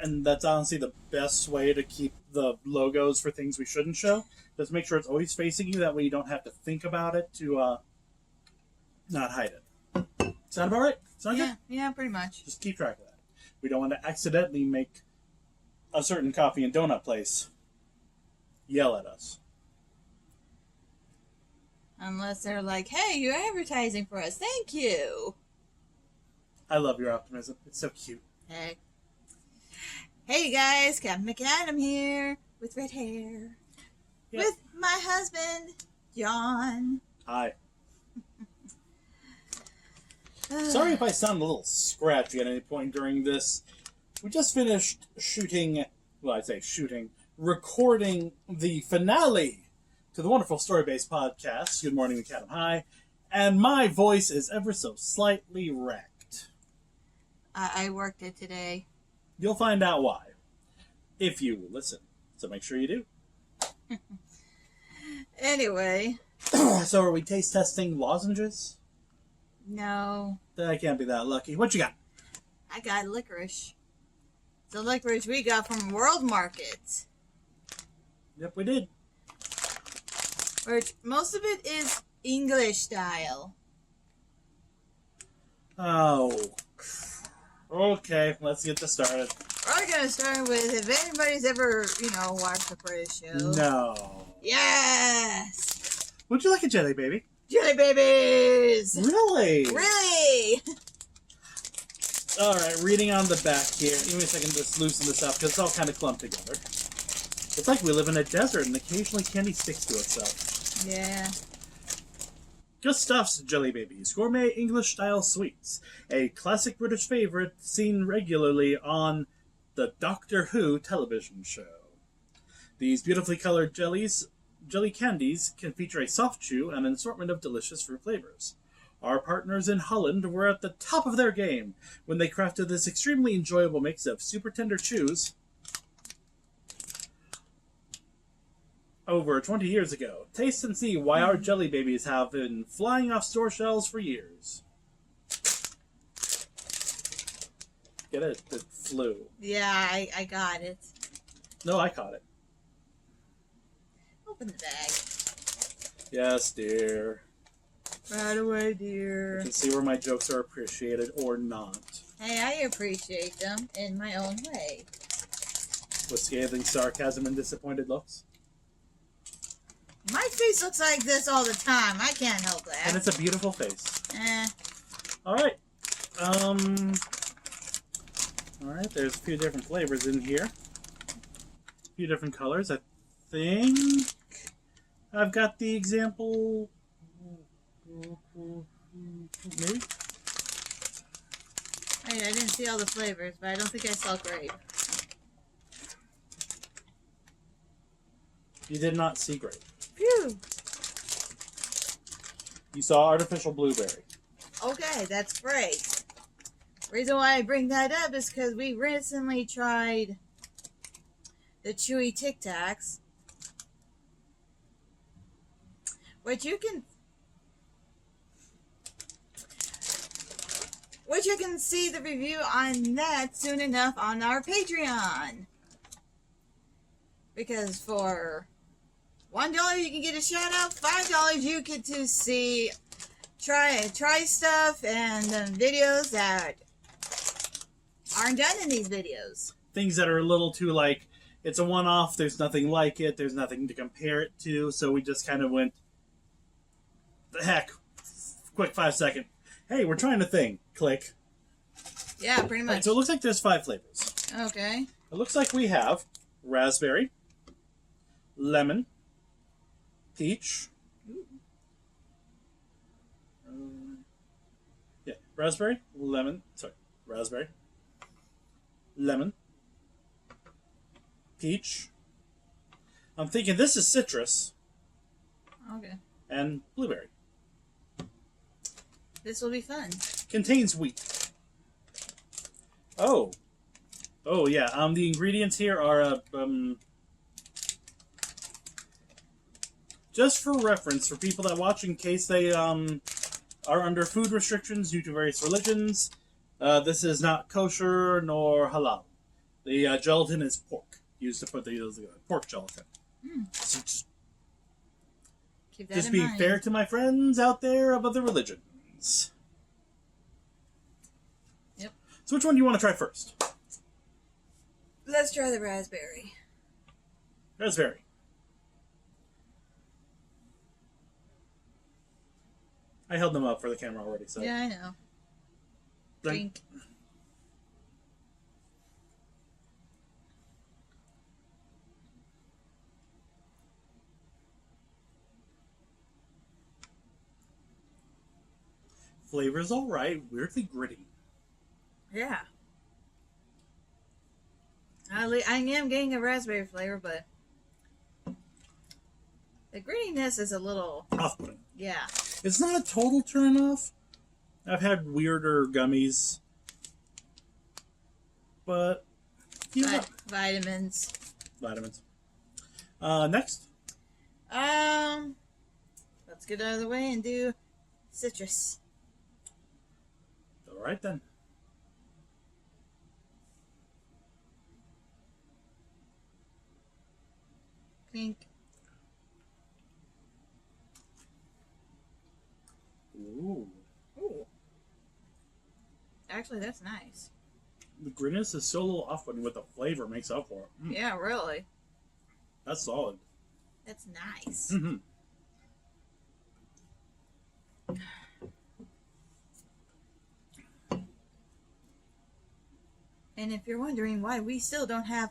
and that's honestly the best way to keep the logos for things we shouldn't show. Just make sure it's always facing you. That way you don't have to think about it to not hide it. Sound about right? Sound good? Yeah, pretty much. Just keep track of that. We don't want to accidentally make a certain coffee and donut place yell at us. Unless they're like, hey, you're advertising for us. Thank you. I love your optimism. It's so cute. Hey. Hey guys, KattMcAdam here with red hair. Yep. With my husband, John. Hi. Sorry if I sound a little scratchy at any point during this. We just finished recording the finale to the wonderful story-based podcast, Good Morning McAdam Hi, and my voice is ever so slightly wrecked. I worked it today. You'll find out why, if you listen. So make sure you do. Anyway. So are we taste testing lozenges? No. I can't be that lucky. What you got? I got licorice. The licorice we got from World Market. Yep, we did. Which most of it is English style. Oh. Okay, let's get this started. We're gonna start with if anybody's ever, watched the British show. No. Yes! Would you like a jelly baby? Jelly babies! Really? Really? Alright, reading on the back here. Give me a second to just loosen this up because it's all kind of clumped together. It's like we live in a desert and occasionally candy sticks to itself. Yeah. Good stuff's jelly babies, gourmet English-style sweets. A classic British favorite seen regularly on the Doctor Who television show. These beautifully colored jelly candies can feature a soft chew and an assortment of delicious fruit flavors. Our partners in Holland were at the top of their game when they crafted this extremely enjoyable mix of super tender chews over 20 years ago. Taste and see why our jelly babies have been flying off store shelves for years. Get it? It flew. Yeah, I got it. No, I caught it. Open the bag. Yes, dear. Right away, dear. You can see where my jokes are appreciated or not. Hey, I appreciate them in my own way. With scathing sarcasm and disappointed looks. My face looks like this all the time. I can't help that. And it's a beautiful face. Eh. Alright. Alright, there's a few different flavors in here. A few different colors. I think I've got the example. Maybe? Hey, I didn't see all the flavors, but I don't think I saw grape. You did not see grape. Phew. You saw artificial blueberry. Okay, that's great. Reason why I bring that up is because we recently tried the chewy Tic Tacs, which you can see the review on that soon enough on our Patreon. Because for $1 you can get a shout out, $5 you get to see try stuff and videos that aren't done in these videos. Things that are a little too like, it's a one-off, there's nothing like it, there's nothing to compare it to, so we just kind of went, the heck, quick 5-second. Hey, we're trying a thing. Click. Yeah, pretty much. Right, so it looks like there's 5 flavors. Okay. It looks like we have raspberry, lemon, peach. Raspberry, lemon, peach. I'm thinking this is citrus. Okay. And blueberry. This will be fun. Contains wheat. Oh. Oh, yeah. The ingredients here are, just for reference, for people that watch, in case they, are under food restrictions due to various religions, this is not kosher nor halal. The gelatin is pork. Used to put the pork gelatin. So Keep that just in being mind. fair to my friends out there of other religions. Yep. So which one do you want to try first? Let's try the raspberry. Raspberry. I held them up for the camera already, so. Yeah, I know. Drink. Flavor's alright, weirdly gritty. Yeah. I am getting a raspberry flavor, but the grittiness is a little... Off-putting. Yeah. It's not a total turn-off. I've had weirder gummies. But, you know. Vitamins. Vitamins. Next. Let's get out of the way and do citrus. Alright then. Clink. Ooh. Ooh. Actually, that's nice. The grittiness is so little off-putting, but the flavor makes up for it. Yeah, really. That's solid. That's nice. Mm-hmm. And if you're wondering why we still don't have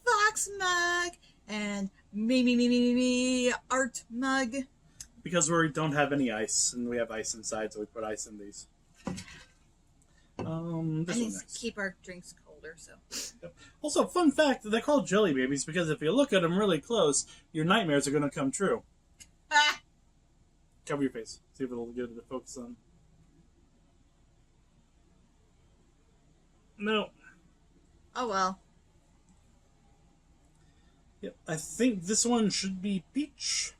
Fox Mug and me art mug, Because we don't have any ice, and we have ice inside, so we put ice in these. This I one need to next. keep our drinks colder. So Also, fun fact, they're called jelly babies because if you look at them really close, your nightmares are going to come true. ah, Cover your face. See if it'll get it to focus on. No. oh well. Yep, I think this one should be peach.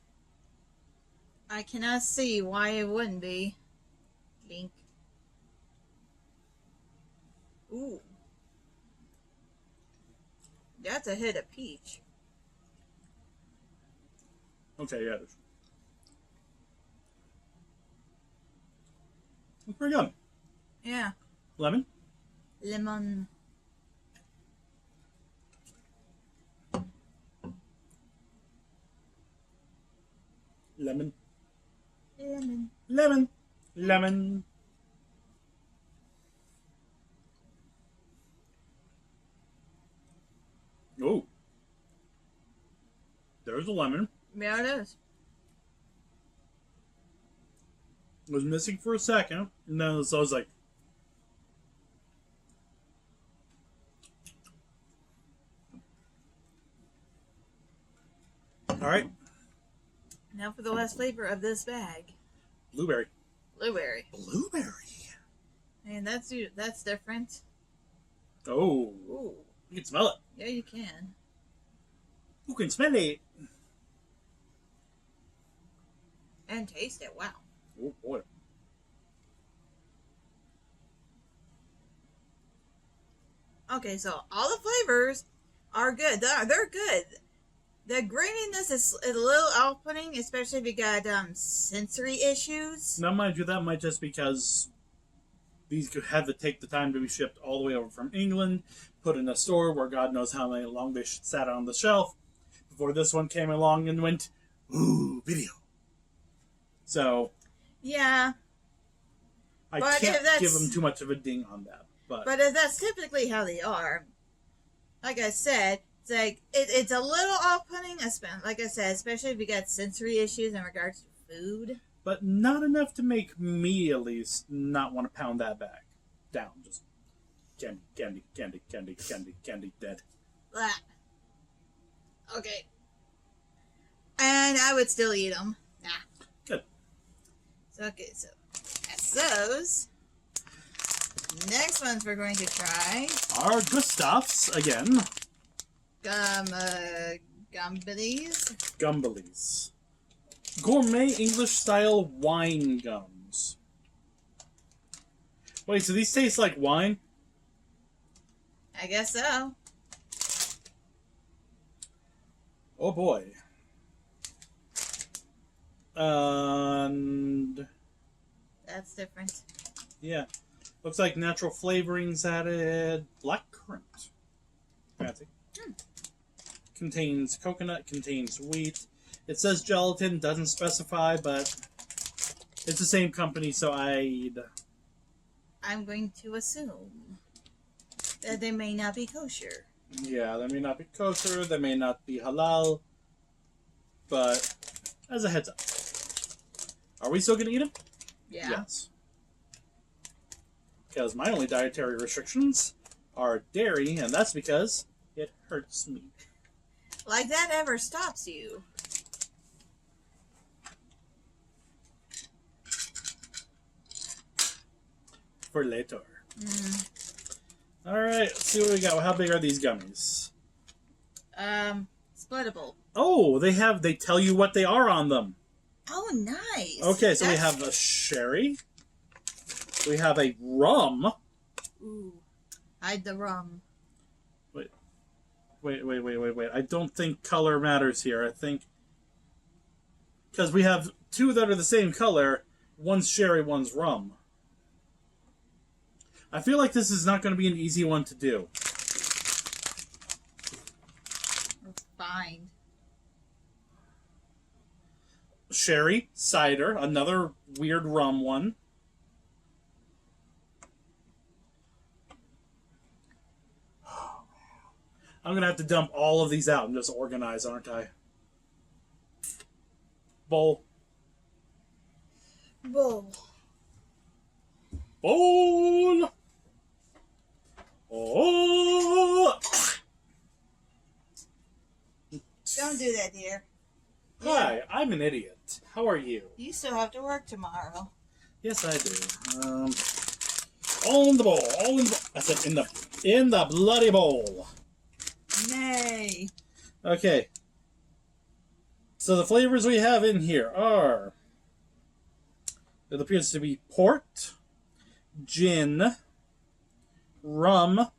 I cannot see why it wouldn't be. Link. Ooh. That's a hit of peach. Okay, yeah, it is. It's pretty good. Yeah. Lemon? Lemon. Lemon. Lemon. Lemon. Lemon. Oh. There's a lemon. Yeah, it is. It was missing for a second, and then so I was like, alright, Now for the last flavor of this bag. blueberry. Blueberry. Blueberry? And that's different. Oh, Ooh. you can smell it. Yeah, you can. You can smell it. And taste it. Wow. Oh, boy. Okay, so all the flavors are good. They're good. The graininess is a little off-putting, especially if you got sensory issues. Now, mind you, that might just because these had to take the time to be shipped all the way over from England, put in a store where God knows how long they sat on the shelf before this one came along and went, ooh, video. So, Yeah, I But can't if that's- give them too much of a ding on that. but if that's typically how they are, like I said, it's like it's a little off-putting. Like I said, especially if you got sensory issues in regards to food. But not enough to make me, at least, not want to pound that back down. Just candy, candy, candy, candy, candy, candy, dead. Blah. Okay. And I would still eat them. Nah. Good. So, okay, so that's those. Next ones we're going to try Our Gustavs, again. Gumbilees. Gumbilees. Gourmet English-style wine gums. Wait, so these taste like wine? I guess so. Oh boy. And That's different. yeah, looks like natural flavorings added. Black currant. Fancy. Contains coconut, contains wheat. It says gelatin, doesn't specify, but it's the same company, so I'm going to assume that they may not be kosher. yeah, they may not be kosher, they may not be halal, but as a heads up. Are we still going to eat them? Yeah. Yes. Because my only dietary restrictions are dairy, and that's because it hurts me. Like that ever stops you. For later. Alright, let's see what we got. How big are these gummies? Splittable. Oh, they tell you what they are on them. Oh, nice. Okay, so we have a sherry. We have a rum. Ooh. Hide the rum. Wait. I don't think color matters here. I think... Because we have two that are the same color. One's sherry, one's rum. I feel like this is not going to be an easy one to do. Fine. Sherry, cider, another weird rum one. I'm going to have to dump all of these out and just organize, aren't I? Bowl. Bowl. Bowl! Oh! Don't do that, dear. Hi, I'm an idiot. How are you? You still have to work tomorrow. Yes, I do. All in the bowl. All in the bowl. I said in the bloody bowl. Nay. Okay. So the flavors we have in here are... It appears to be port, gin, rum,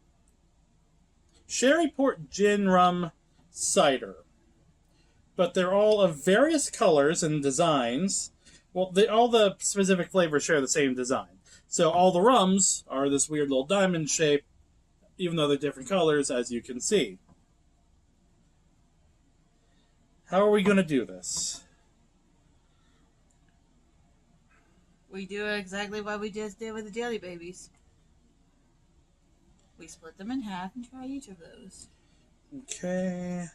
sherry, port, gin, rum, cider. But they're all of various colors and designs. Well, all the specific flavors share the same design. So all the rums are this weird little diamond shape, even though they're different colors, as you can see. How are we going to do this? We do exactly what we just did with the jelly babies. We split them in half and try each of those. Okay.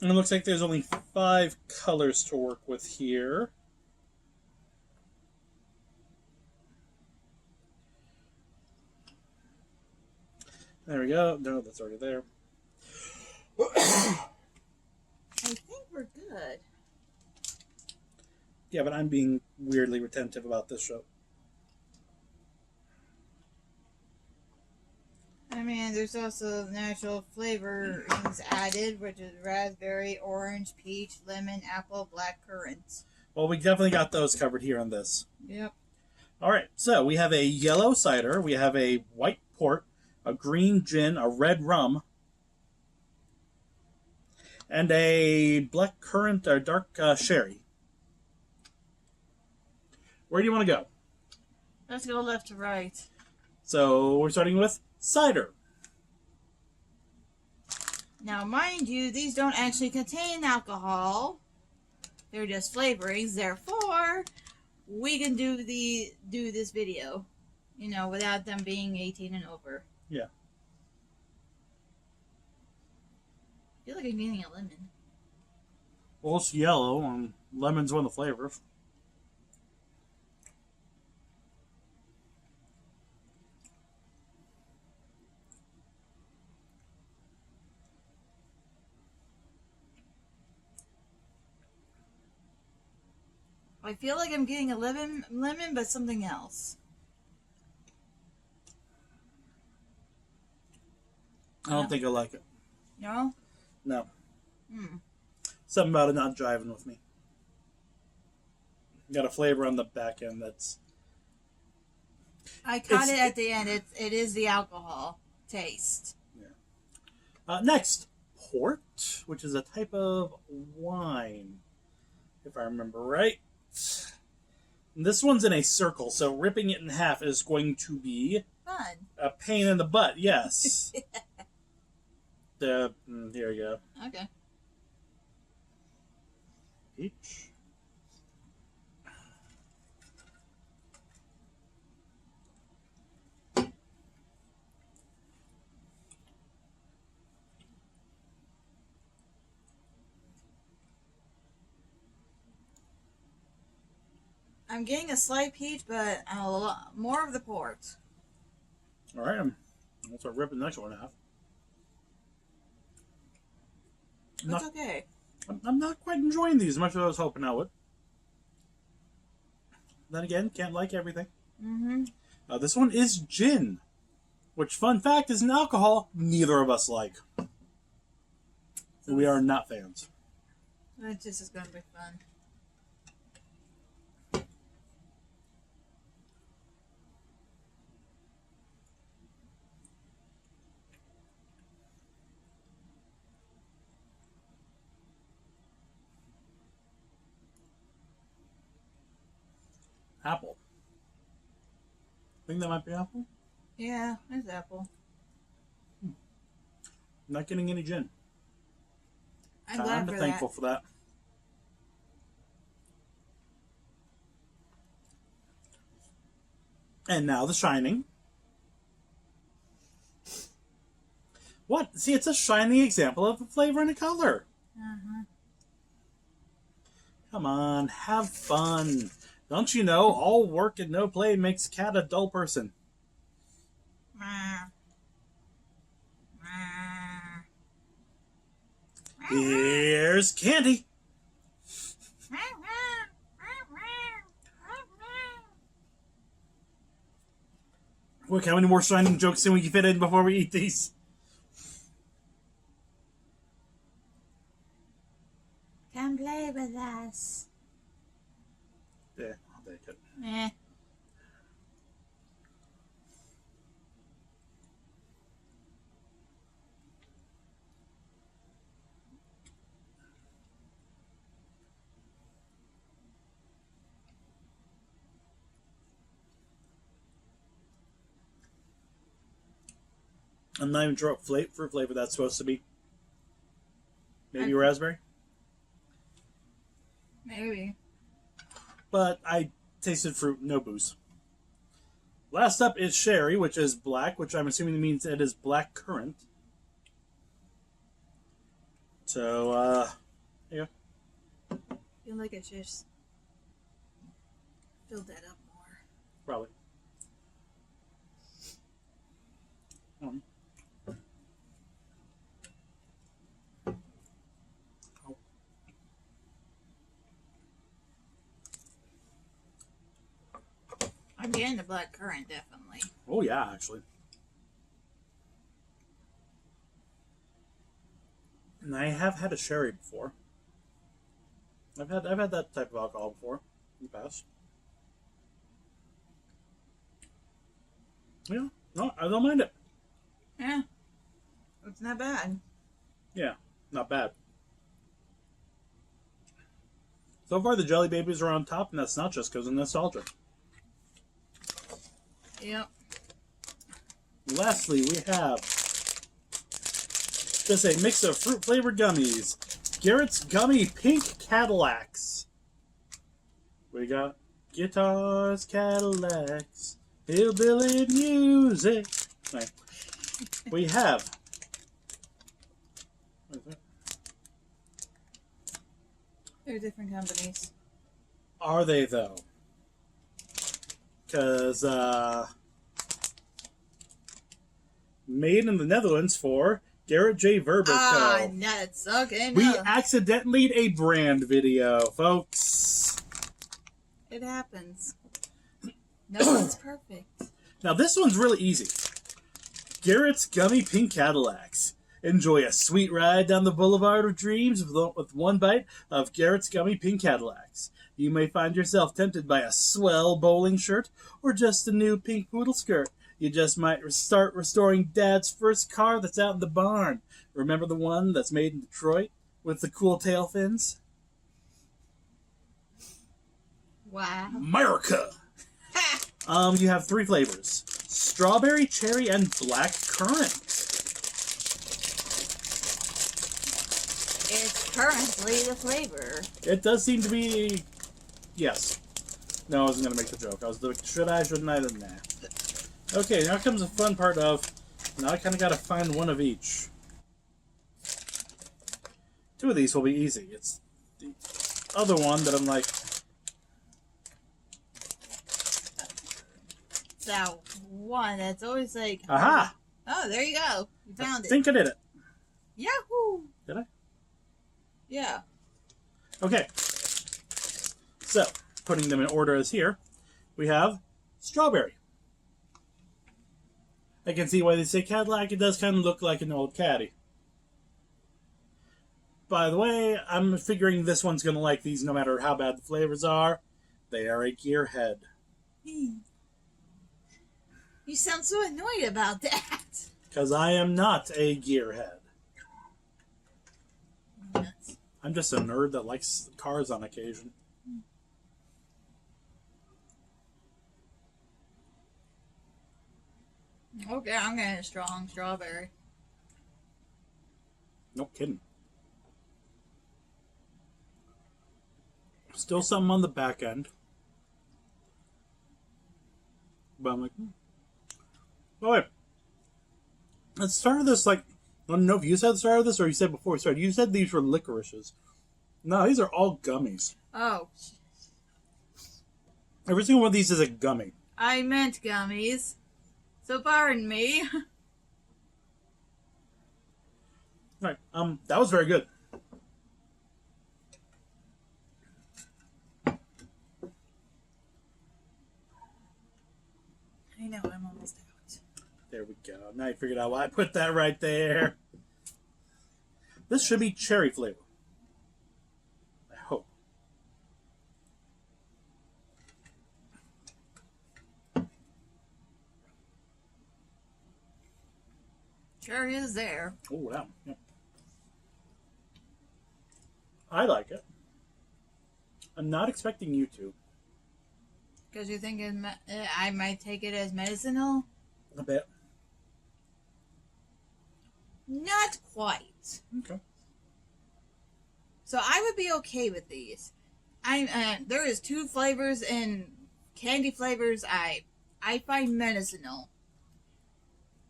And it looks like there's only 5 colors to work with here. There we go. No, that's already there. I think we're good. Yeah, but I'm being weirdly retentive about this show. I mean, there's also natural flavorings added, which is raspberry, orange, peach, lemon, apple, black currant. Well, we definitely got those covered here on this. Yep. Alright, so we have a yellow cider, we have a white port, a green gin, a red rum, and a black currant or dark sherry. Where do you want to go? Let's go left to right. So we're starting with cider. Now, mind you, these don't actually contain alcohol. They're just flavorings. Therefore, we can do this video, without them being 18 and over. Yeah. I feel like I'm getting a lemon. Well, it's yellow, and lemon's one of the flavors. I feel like I'm getting a lemon, but something else. I don't think I like it. No? No. Hmm. Something about it not driving with me. Got a flavor on the back end that's... I caught it at the end. It is the alcohol taste. Yeah. Next, port, which is a type of wine, if I remember right. And this one's in a circle, so ripping it in half is going to be Fun. a pain in the butt. Yes. Here we go. Okay. Each. I'm getting a slight peach, but a lot more of the port. All right, I'll start ripping the next one in half. It's okay. I'm not quite enjoying these as much as I was hoping I would. Then again, can't like everything. Mm-hmm. This one is gin, which, fun fact, is an alcohol neither of us like. So We are not fans. That just is going to be fun. Apple. Think that might be apple? Yeah, it's apple. Not getting any gin. I'm glad for thankful that. for that. And now The Shining. What? See, it's a shining example of a flavor and a color. Uh-huh. Come on, have fun. Don't you know, all work and no play makes Katt a dull person. Here's candy. Look, how many more shining jokes can we fit in before we eat these? Come play with us. Yeah, I'll take it. Eh. I'm not even sure what fruit flavor that's supposed to be. Maybe raspberry? Maybe. But I tasted fruit, no booze. Last up is sherry, which is black, which I'm assuming means it is black currant. So, yeah. I feel like I should just fill that up more. Probably. I'm getting the black currant, definitely. Oh yeah, actually. And I have had a sherry before. I've had that type of alcohol before in the past. Yeah, no, I don't mind it. Yeah. It's not bad. Yeah, not bad. So far, the Jelly Babies are on top, and that's not just because of nostalgia. Yep. Lastly, we have just a mix of fruit-flavored gummies. Garrett's Gummy Pink Cadillacs. We got guitars, Cadillacs, hillbilly music. Right. We have... What is that? They're different companies. Are they, though? Because, made in the Netherlands for Garrett J. Verber Co. Nuts. Okay, no. We accidentally made a brand video, folks. It happens. No one's perfect. Now, this one's really easy. Garrett's Gummy Pink Cadillacs. Enjoy a sweet ride down the boulevard of dreams with one bite of Garrett's Gummy Pink Cadillacs. You may find yourself tempted by a swell bowling shirt or just a new pink poodle skirt. You just might start restoring Dad's first car that's out in the barn. Remember the one that's made in Detroit with the cool tail fins? Wow. America! You have 3 flavors. Strawberry, cherry, and black currant. It's currently the flavor. It does seem to be... Yes. No, I wasn't going to make the joke. I was like, should I, shouldn't I? Nah. Okay, now comes the fun part of... Now I kind of got to find one of each. 2 of these will be easy. It's the other one that I'm like... That one that's always like... Aha! Oh, there you go. You found it. I think I did it. Yahoo! Did I? Yeah. Okay. So, putting them in order as here, we have strawberry. I can see why they say Cadillac. It does kind of look like an old caddy. By the way, I'm figuring this one's going to like these no matter how bad the flavors are. They are a gearhead. You sound so annoyed about that. Because I am not a gearhead. Nuts. I'm just a nerd that likes cars on occasion. Okay, I'm getting a strong strawberry. No kidding. Still something on the back end. But I'm like, Oh, wait. At the start of this, like, I don't know if you said the start of this or you said before we started. You said these were licorices. No, these are all gummies. Oh. Every single one of these is a gummy. I meant gummies. So pardon me. Right. That was very good. I know, I'm almost out. There we go. Now you figured out why I put that right there. This should be cherry flavor. I hope. Sure is there. Oh, wow. Yeah. I like it. I'm not expecting you to. Because you think I might take it as medicinal? A bit. Not quite. Okay. So I would be okay with these. There is 2 flavors and candy flavors I find medicinal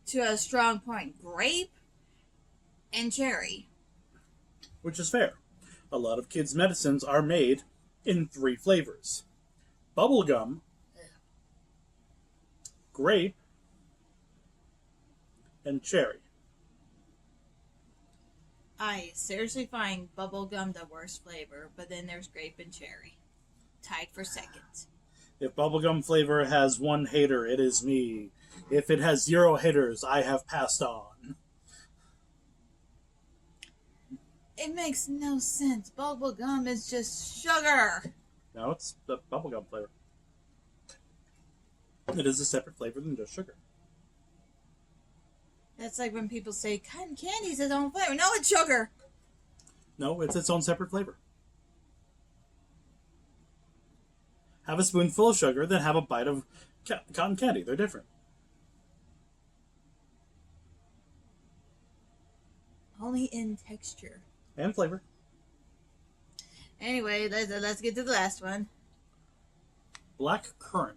to a strong point: grape and cherry. Which is fair. A lot of kids' medicines are made in 3 flavors: bubblegum, grape, and cherry. I seriously find bubblegum the worst flavor, but then there's grape and cherry. Tied for second. If bubblegum flavor has 1 hater, it is me. If it has 0 haters, I have passed on. It makes no sense. Bubblegum is just sugar. No, it's the bubblegum flavor. It is a separate flavor than just sugar. That's like when people say cotton candy is its own flavor. No, it's sugar. No, it's its own separate flavor. Have a spoonful of sugar, then have a bite of cotton candy. They're different. Only in texture. And flavor. Anyway, let's get to the last one. Black currant.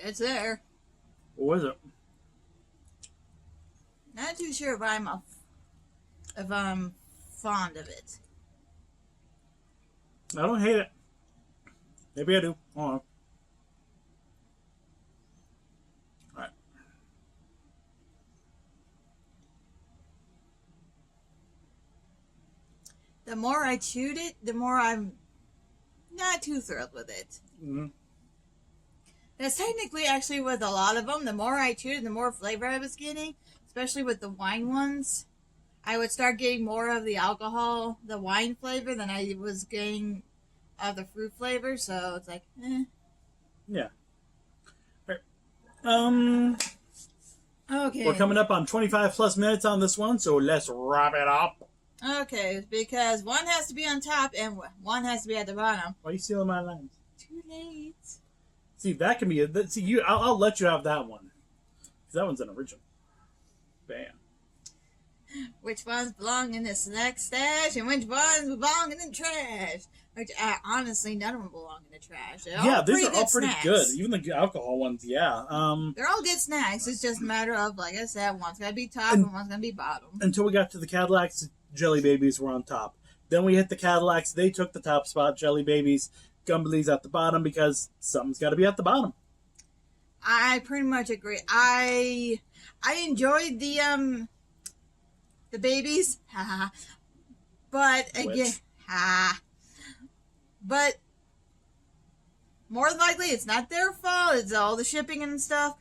It's there. What is it? Not too sure if I'm fond of it. I don't hate it. Maybe I do. Hold on. Alright. The more I chewed it, the more I'm not too thrilled with it. Mm-hmm. That's technically actually with a lot of them. The more I chewed it, the more flavor I was getting, especially with the wine ones. I would start getting more of the alcohol, the wine flavor, than I was getting of the fruit flavor, so it's like, eh. Yeah. All right. Okay. We're coming up on 25 plus minutes on this one, so let's wrap it up. Okay, because one has to be on top and one has to be at the bottom. Why are you stealing my lines? Too late. See, that can be a... See, you. I'll let you have that one. Because that one's an original. Bam. Which ones belong in the snack stash and which ones belong in the trash? Which, honestly, none of them belong in the trash. They're Yeah, all these are all pretty snacks. good. Even the alcohol ones, yeah. They're all good snacks. It's just a matter of, like I said, one's going to be top and one's going to be bottom. Until we got to the Cadillacs, Jelly Babies were on top. Then we hit the Cadillacs. They took the top spot. Jelly Babies, Gumbilees at the bottom because something's got to be at the bottom. I pretty much agree. I enjoyed the babies, but again, but more than likely it's not their fault. It's all the shipping and stuff.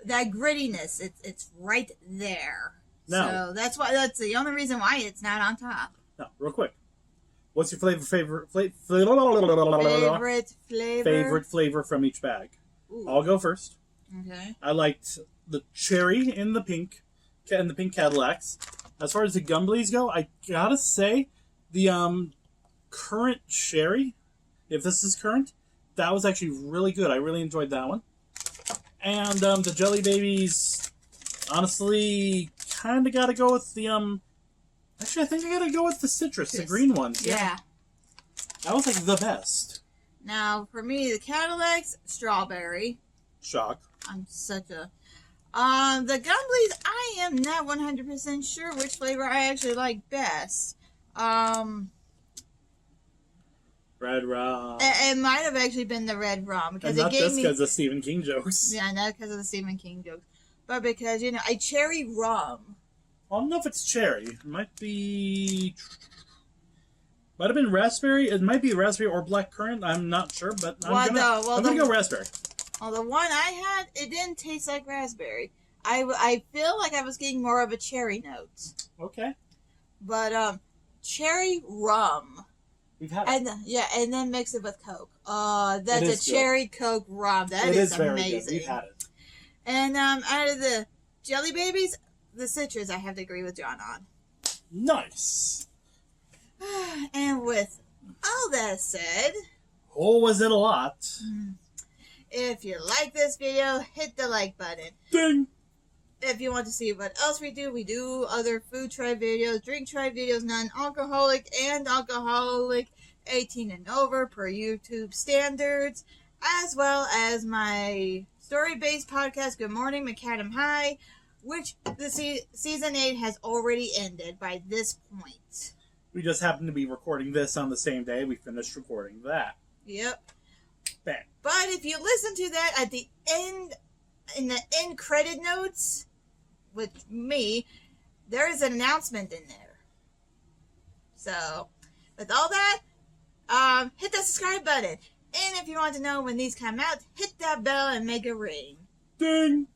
That grittiness, it's right there. No. So that's the only reason why it's not on top. Now, real quick, what's your favorite flavor from each bag? Ooh. I'll go first. Okay. I liked the cherry in the pink Cadillacs. As far as the Gumbilees go, I gotta say the current sherry, if this is current, that was actually really good. I really enjoyed that one. And the Jelly Babies, honestly, kind of gotta go with the Actually, I think I gotta go with the citrus, the green ones. Yeah. That was like the best. Now for me, the Cadillacs, strawberry. Shock. I'm such a... the Gumbilees, I am not 100% sure which flavor I actually like best. Red rum. It might have actually been the red rum. Because And not it gave just because of Stephen King jokes. Yeah, not because of the Stephen King jokes. But because, you know, a cherry rum. I don't know if it's cherry. It might be... Might have been raspberry. It might be raspberry or blackcurrant. I'm not sure, but I'm gonna go raspberry. Well, the one I had, it didn't taste like raspberry. I feel like I was getting more of a cherry note. Okay. But, cherry rum. We've had it. And then mix it with Coke. That's a cherry Coke rum. That is amazing. Very good. We've had it. And, out of the Jelly Babies, the citrus I have to agree with John on. Nice. And with all that said... Oh, was it a lot? If you like this video, hit the like button. Ding! If you want to see what else we do other food try videos, drink try videos, non-alcoholic and alcoholic, 18 and over per YouTube standards, as well as my story-based podcast, Good Morning McAdam High, which the season 8 has already ended by this point. We just happened to be recording this on the same day we finished recording that. Yep. Bam. But if you listen to that at the end, in the end credit notes with me, there is an announcement in there. So, with all that, hit that subscribe button. And if you want to know when these come out, hit that bell and make it ring. Ding!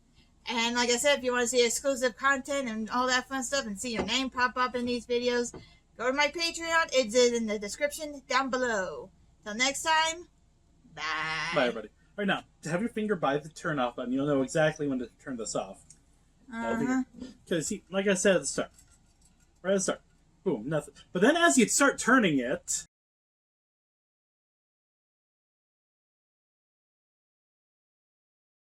And like I said, if you want to see exclusive content and all that fun stuff and see your name pop up in these videos, go to my Patreon. It's in the description down below. Till next time, bye. Bye, everybody. All right, now, to have your finger by the turn off button, you'll know exactly when to turn this off. Because, like I said at the start, right at the start, boom, nothing. But then as you start turning it...